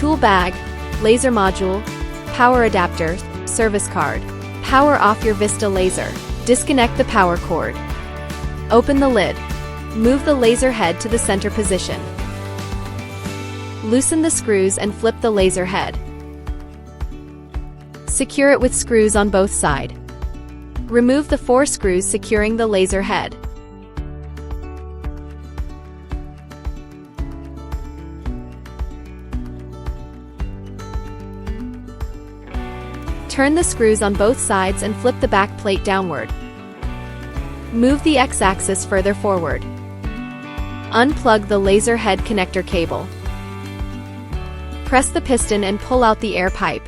tool bag, laser module, power adapter, service card. Power off your Vista laser. Disconnect the power cord. Open the lid. Move the laser head to the center position. Loosen the screws and flip the laser head. Secure it with screws on both sides. Remove the 4 screws securing the laser head. Turn the screws on both sides and flip the back plate downward. Move the X-axis further forward. Unplug the laser head connector cable. Press the piston and pull out the air pipe.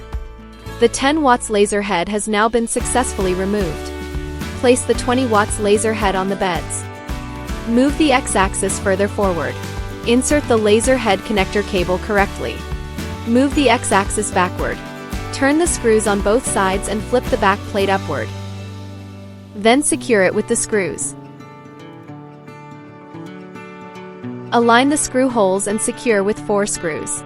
The 10 watts laser head has now been successfully removed. Place the 20 watts laser head on the beds. Move the X-axis further forward. Insert the laser head connector cable correctly. Move the X-axis backward. Turn the screws on both sides and flip the back plate upward. Then secure it with the screws. Align the screw holes and secure with 4 screws.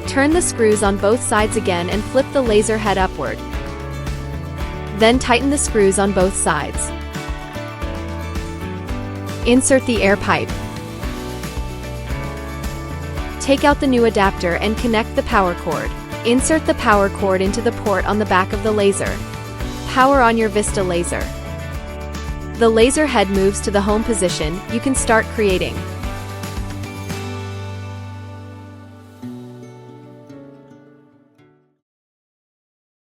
Turn the screws on both sides again and flip the laser head upward. Then tighten the screws on both sides. Insert the air pipe. Take out the new adapter and connect the power cord. Insert the power cord into the port on the back of the laser. Power on your Vista laser. The laser head moves to the home position. You can start creating.